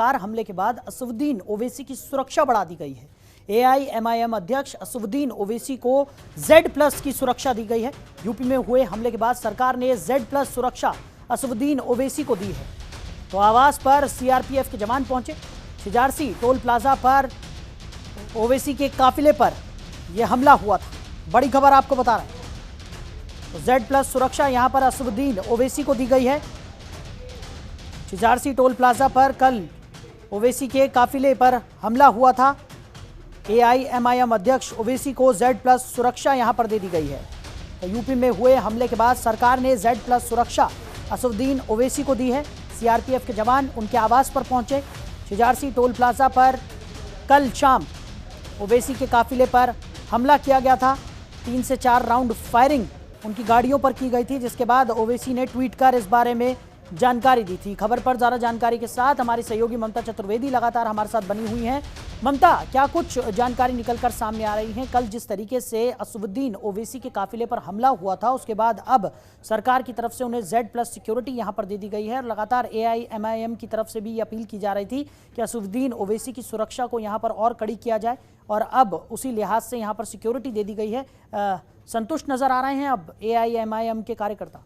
Car हमले के बाद असदुद्दीन ओवैसी की सुरक्षा बढ़ा दी गई है। एआईएमआईएम अध्यक्ष असदुद्दीन ओवैसी को Z+ की सुरक्षा दी गई है। यूपी में हुए हमले के बाद सरकार ने Z+ सुरक्षा असदुद्दीन ओवैसी को दी है। तो आवास पर सीआरपीएफ के जवान पहुंचे। शिजारसी टोल प्लाजा पर ओवैसी के काफिले पर यह हमला हुआ था। बड़ी खबर आपको बता रहे हैं। तो Z+ सुरक्षा यहां पर असदुद्दीन ओवैसी को दी गई है। शिजारसी टोल प्लाजा पर कल ओवैसी के काफिले पर हमला हुआ था। एआईएमआईएम अध्यक्ष ओवैसी को Z+ सुरक्षा यहां पर दे दी गई है। तो यूपी में हुए हमले के बाद सरकार ने Z+ सुरक्षा असदुद्दीन ओवैसी को दी है। सीआरपीएफ के जवान उनके आवास पर पहुंचे। शिजारसी टोल प्लाजा पर कल शाम ओवैसी के काफिले पर हमला किया गया था। 3 से 4 राउंड फायरिंग उनकी गाड़ियों पर की गई थी, जिसके बाद ओवैसी ने ट्वीट कर इस बारे में जानकारी दी थी। खबर पर ज्यादा जानकारी के साथ हमारी सहयोगी ममता चतुर्वेदी लगातार हमारे साथ बनी हुई हैं। ममता, क्या कुछ जानकारी निकलकर सामने आ रही है? कल जिस तरीके से असदुद्दीन ओवैसी के काफिले पर हमला हुआ था, उसके बाद अब सरकार की तरफ से उन्हें Z+ सिक्योरिटी यहां पर दे दी गई है और लगातार एआईएमआईएम की तरफ से भी ये अपील की जा रही थी कि असदुद्दीन ओवैसी की सुरक्षा को यहां पर और कड़ी किया जाए, और अब उसी लिहाज से यहां पर सिक्योरिटी दे दी गई है। संतुष्ट नजर आ रहे हैं अब एआईएमआईएम के कार्यकर्ता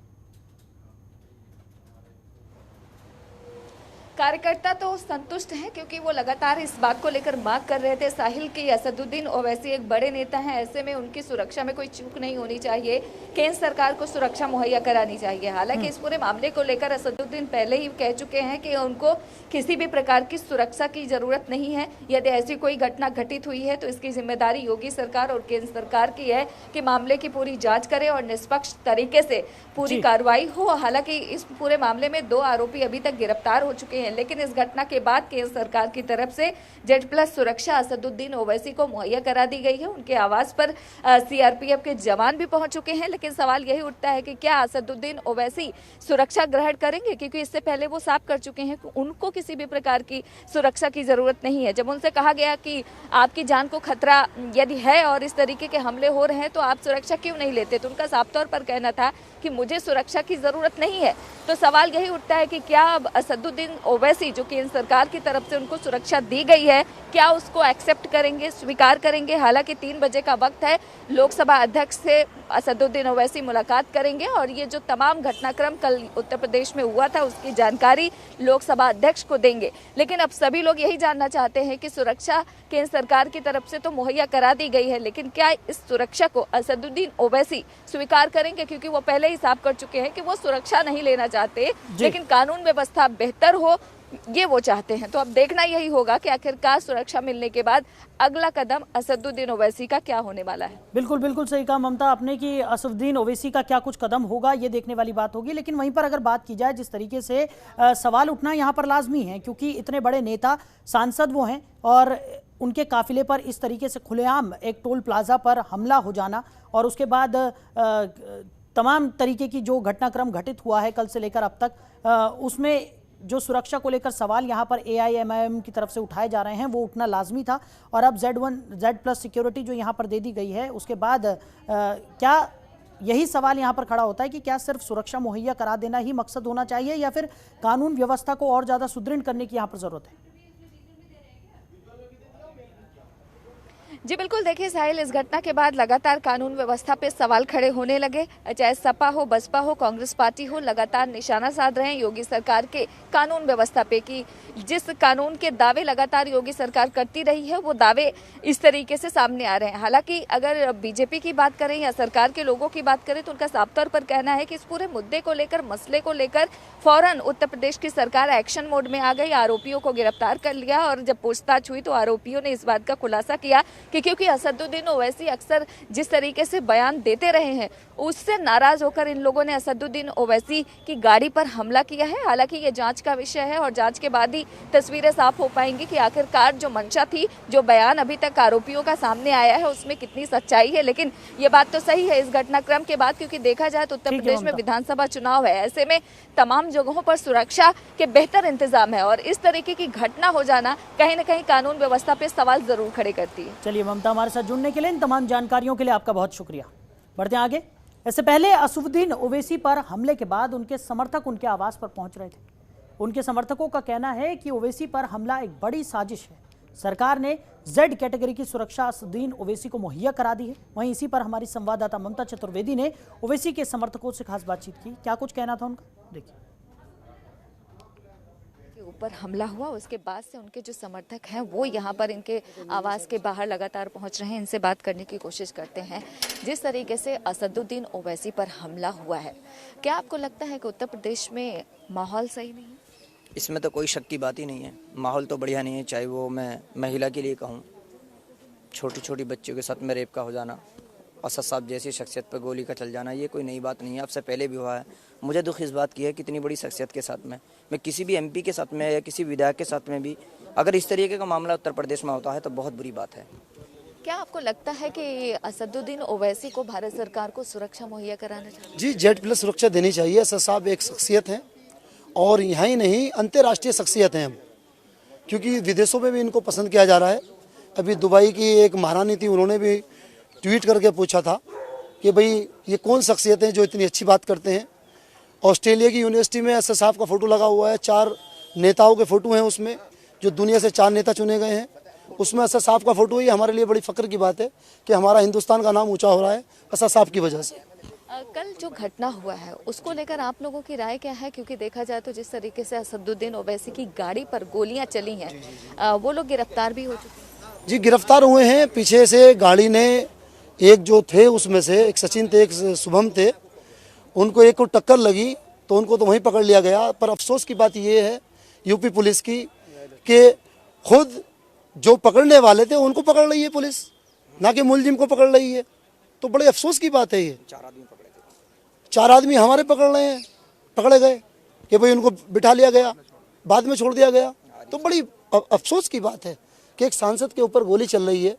तो संतुष्ट हैं, क्योंकि वो लगातार इस बात को लेकर मांग कर रहे थे साहिल कि असदुद्दीन ओवैसी एक बड़े नेता हैं, ऐसे में उनकी सुरक्षा में कोई चूक नहीं होनी चाहिए, केंद्र सरकार को सुरक्षा मुहैया करानी चाहिए। हालांकि इस पूरे मामले को लेकर असदुद्दीन पहले ही कह चुके हैं कि उनको किसी भी प्रकार की सुरक्षा की जरूरत नहीं है। यदि ऐसी कोई घटना घटित हुई है तो इसकी जिम्मेदारी योगी सरकार और केंद्र सरकार की है कि मामले की पूरी जाँच करे और निष्पक्ष तरीके से पूरी कार्रवाई हो। हालांकि इस पूरे मामले में 2 आरोपी अभी तक गिरफ्तार हो चुके हैं, लेकिन इस घटना के बाद केंद्र सरकार की तरफ से Z+ सुरक्षा असदुद्दीन ओवैसी को मुहैया करा दी गई है। उनके आवास पर सीआरपीएफ के जवान भी पहुंच चुके हैं, लेकिन सवाल यही उठता है कि क्या असदुद्दीन ओवैसी सुरक्षा ग्रहण करेंगे, क्योंकि इससे पहले वो साफ कर चुके हैं कि उनको किसी भी प्रकार की सुरक्षा की जरूरत नहीं है। जब उनसे कहा गया कि आपकी जान को खतरा यदि है और इस तरीके के हमले हो रहे हैं तो आप सुरक्षा क्यों नहीं लेते, तो उनका साफ तौर पर कहना था कि मुझे सुरक्षा की जरूरत नहीं है। तो सवाल यही उठता है कि क्या अब असदुद्दीन ओवैसी, जो केंद्र सरकार की तरफ से उनको सुरक्षा दी गई है, क्या उसको एक्सेप्ट करेंगे, स्वीकार करेंगे? हालांकि 3 बजे का वक्त है, लोकसभा अध्यक्ष से असदुद्दीन ओवैसी मुलाकात करेंगे और ये जो तमाम घटनाक्रम कल उत्तर प्रदेश में हुआ था उसकी जानकारी लोकसभा अध्यक्ष को देंगे। लेकिन अब सभी लोग यही जानना चाहते हैं कि सुरक्षा केंद्र सरकार की तरफ से तो मुहैया करा दी गई है, लेकिन क्या इस सुरक्षा को असदुद्दीन ओवैसी स्वीकार करेंगे? क्योंकि वो पहले ही साफ कर चुके हैं कि वो सुरक्षा नहीं लेना चाहते, लेकिन कानून व्यवस्था बेहतर हो ये वो चाहते हैं। तो अब देखना यही होगा कि आखिरकार सुरक्षा मिलने के बाद अगला कदम असदुद्दीन ओवैसी का क्या होने वाला है। बिल्कुल बिल्कुल सही कहा ममता आपने कि असदुद्दीन ओवैसी का क्या कुछ कदम होगा, ये देखने वाली बात होगी। लेकिन वहीं पर अगर बात की जाए, जिस तरीके से सवाल उठना यहाँ पर लाजमी है, क्योंकि इतने बड़े नेता सांसद वो हैं और उनके काफिले पर इस तरीके से खुलेआम एक टोल प्लाजा पर हमला हो जाना और उसके बाद तमाम तरीके की जो घटनाक्रम घटित हुआ है कल से लेकर अब तक, उसमें जो सुरक्षा को लेकर सवाल यहाँ पर एआईएमआईएम की तरफ से उठाए जा रहे हैं वो उठना लाजमी था। और अब Z+ सिक्योरिटी जो यहाँ पर दे दी गई है, उसके बाद क्या यही सवाल यहाँ पर खड़ा होता है कि क्या सिर्फ सुरक्षा मुहैया करा देना ही मकसद होना चाहिए या फिर कानून व्यवस्था को और ज़्यादा सुदृढ़ करने की यहाँ पर ज़रूरत है? जी बिल्कुल, देखिए साहिल, इस घटना के बाद लगातार कानून व्यवस्था पे सवाल खड़े होने लगे। चाहे सपा हो, बसपा हो, कांग्रेस पार्टी हो, लगातार निशाना साध रहे हैं योगी सरकार के कानून व्यवस्था पे कि जिस कानून के दावे लगातार योगी सरकार करती रही है वो दावे इस तरीके से सामने आ रहे हैं। हालांकि अगर बीजेपी की बात करें या सरकार के लोगों की बात करें तो उनका साफ तौर पर कहना है कि इस पूरे मुद्दे को लेकर, मसले को लेकर फौरन उत्तर प्रदेश की सरकार एक्शन मोड में आ गई, आरोपियों को गिरफ्तार कर लिया और जब पूछताछ हुई तो आरोपियों ने इस बात का खुलासा किया कि क्योंकि असदुद्दीन ओवैसी अक्सर जिस तरीके से बयान देते रहे हैं उससे नाराज होकर इन लोगों ने असदुद्दीन ओवैसी की गाड़ी पर हमला किया है। हालांकि ये जांच का विषय है और जांच के बाद ही तस्वीरें साफ हो पाएंगी कि आखिरकार जो मंशा थी, जो बयान अभी तक आरोपियों का सामने आया है उसमें कितनी सच्चाई है। लेकिन ये बात तो सही है इस घटनाक्रम के बाद, क्योंकि देखा जाए तो उत्तर प्रदेश में विधानसभा चुनाव है, ऐसे में तमाम जगहों पर सुरक्षा के बेहतर इंतजाम है और इस तरीके की घटना हो जाना कहीं न कहीं कानून व्यवस्था पे सवाल जरूर खड़े करती है। चलिए ममता, हमारे साथ जुड़ने के लिए, इन तमाम जानकारियों के लिए आपका बहुत शुक्रिया। बढ़ते हैं आगे। इससे पहले असदुद्दीन ओवैसी पर हमले के बाद उनके समर्थक उनके आवास पर पहुंच रहे थे। उनके समर्थकों का कहना है कि ओवैसी पर हमला एक बड़ी साजिश है। सरकार ने जेड कैटेगरी की सुरक्षा असदुद्दीन ओवैसी को मुहैया करा दी है। वहीं इसी पर हमारी संवाददाता ममता चतुर्वेदी ने ओवैसी के समर्थकों से खास बातचीत की। क्या कुछ कहना था उनका, देखिए। ऊपर हमला हुआ उसके बाद से उनके जो समर्थक हैं वो यहाँ पर इनके आवास के बाहर लगातार पहुंच रहे हैं। इनसे बात करने की कोशिश करते हैं। जिस तरीके से असदुद्दीन ओवैसी पर हमला हुआ है, क्या आपको लगता है कि उत्तर प्रदेश में माहौल सही नहीं है? इसमें तो कोई शक की बात ही नहीं है। माहौल तो बढ़िया नहीं है। चाहे वो मैं महिला के लिए कहूँ, छोटी छोटी बच्चियों के साथ में रेप का हो जाना, असद साहब जैसी शख्सियत पर गोली का चल जाना, ये कोई नई बात नहीं है। आपसे पहले भी हुआ है। मुझे दुख इस बात की है कि इतनी बड़ी शख्सियत के साथ में, मैं किसी भी एमपी के साथ में या किसी विधायक के साथ में भी अगर इस तरीके का मामला उत्तर प्रदेश में होता है तो बहुत बुरी बात है। क्या आपको लगता है कि असदुद्दीन ओवैसी को भारत सरकार को सुरक्षा मुहैया कराना चाहिए? जी, जेड+ सुरक्षा देनी चाहिए। असद साहब एक शख्सियत हैं और यहाँ ही नहीं, अंतर्राष्ट्रीय शख्सियत हैं हम, क्योंकि विदेशों में भी इनको पसंद किया जा रहा है। अभी दुबई की एक महारानी थी, उन्होंने भी ट्वीट करके पूछा था कि भाई ये कौन शख्सियत हैं जो इतनी अच्छी बात करते हैं। ऑस्ट्रेलिया की यूनिवर्सिटी में असद साहब का फ़ोटो लगा हुआ है। 4 नेताओं के फ़ोटो हैं उसमें, जो दुनिया से 4 नेता चुने गए हैं, उसमें असद साहब का फ़ोटो है। हमारे लिए बड़ी फ़ख्र की बात है कि हमारा हिंदुस्तान का नाम ऊँचा हो रहा है असद साहब की वजह से। कल जो घटना हुआ है उसको लेकर आप लोगों की राय क्या है? क्योंकि देखा जाए तो जिस तरीके से असदुद्दीन ओवैसी की गाड़ी पर गोलियां चली हैं, वो लोग गिरफ्तार भी हो चुके हैं। जी, गिरफ्तार हुए हैं। पीछे से गाड़ी ने एक जो थे उसमें से एक सचिन थे, एक शुभम थे, उनको एक को टक्कर लगी तो उनको तो वहीं पकड़ लिया गया। पर अफसोस की बात ये है यूपी पुलिस की कि खुद जो पकड़ने वाले थे उनको पकड़ रही है पुलिस, ना कि मुलजिम को पकड़ रही है। तो बड़े अफसोस की बात है ये। 4 आदमी हमारे पकड़ रहे हैं, पकड़े गए कि भाई उनको बिठा लिया गया, बाद में छोड़ दिया गया। तो बड़ी अफसोस की बात है कि एक सांसद के ऊपर गोली चल रही है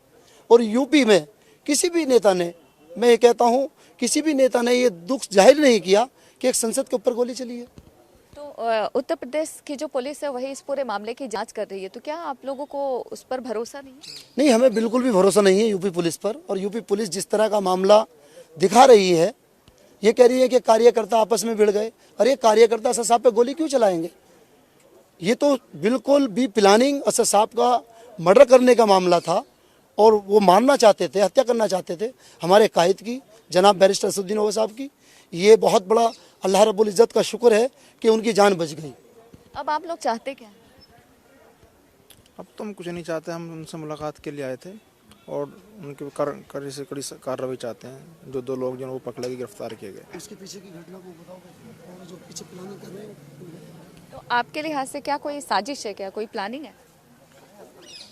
और यूपी में किसी भी नेता ने, मैं ये कहता हूँ, किसी भी नेता ने ये दुख जाहिर नहीं किया कि एक संसद के ऊपर गोली चली है। तो उत्तर प्रदेश की जो पुलिस है वही इस पूरे मामले की जांच कर रही है, तो क्या आप लोगों को उस पर भरोसा नहीं है? नहीं, हमें बिल्कुल भी भरोसा नहीं है यूपी पुलिस पर। और यूपी पुलिस जिस तरह का मामला दिखा रही है, ये कह रही है कि कार्यकर्ता आपस में भिड़ गए। अरे कार्यकर्ता असद साहब पे गोली क्यों चलाएंगे? ये तो बिल्कुल भी प्लानिंग असद साहब का मर्डर करने का मामला था और वो मारना चाहते थे, हत्या करना चाहते थे हमारे कायद की, जनाब बैरिस्टर असदुद्दीन ओवैसी साहब की। ये बहुत बड़ा अल्लाह रब्बुल इज़्ज़त का शुक्र है कि उनकी जान बच गई। अब आप लोग चाहते क्या? अब तो हम कुछ नहीं चाहते। हम उनसे मुलाकात के लिए आए थे और उनके कड़ी से कड़ी कार्रवाई चाहते हैं। जो 2 लोग जो वो पकड़े गए, गिरफ्तार किए गए। इसके पीछे की घटना को बताओ, जो पीछे प्लानिंग कर रहे हैं। तो आपके लिहाज से क्या कोई साजिश है, क्या कोई प्लानिंग है?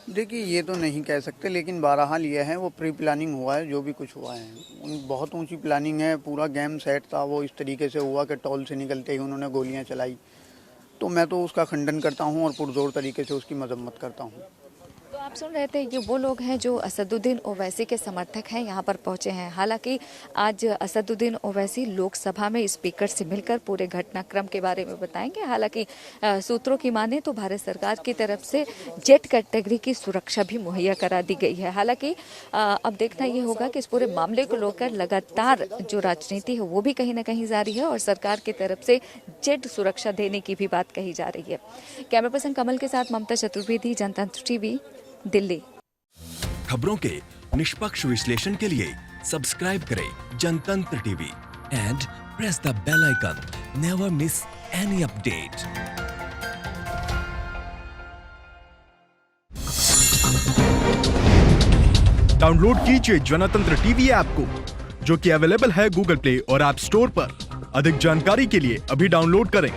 देखिए, ये तो नहीं कह सकते, लेकिन बहरहाल ये है वो प्री प्लानिंग हुआ है। जो भी कुछ हुआ है बहुत ऊंची प्लानिंग है। पूरा गेम सेट था। वो इस तरीके से हुआ कि टोल से निकलते ही उन्होंने गोलियां चलाई। तो मैं तो उसका खंडन करता हूं और पुरजोर तरीके से उसकी मजम्मत करता हूं। तो आप सुन रहे थे, ये वो लोग हैं जो असदुद्दीन ओवैसी के समर्थक हैं, यहाँ पर पहुंचे हैं। हालांकि आज असदुद्दीन ओवैसी लोकसभा में स्पीकर से मिलकर पूरे घटनाक्रम के बारे में बताएंगे। हालांकि सूत्रों की माने तो भारत सरकार की तरफ से जेड कैटेगरी की सुरक्षा भी मुहैया करा दी गई है। हालांकि अब देखना ये होगा कि इस पूरे मामले को लेकर लगातार जो राजनीति है वो भी कहीं ना कहीं जारी है और सरकार की तरफ से जेड सुरक्षा देने की भी बात कही जा रही है। कैमरा पर्सन कमल के साथ ममता चतुर्वेदी, जनतंत्र टीवी, दिल्ली। खबरों के निष्पक्ष विश्लेषण के लिए सब्सक्राइब करें Jantantra TV and press the bell icon. Never miss any update. Download कीजिए जनतंत्र टीवी ऐप को, जो कि अवेलेबल है गूगल प्ले और ऐप स्टोर पर। अधिक जानकारी के लिए अभी डाउनलोड करें।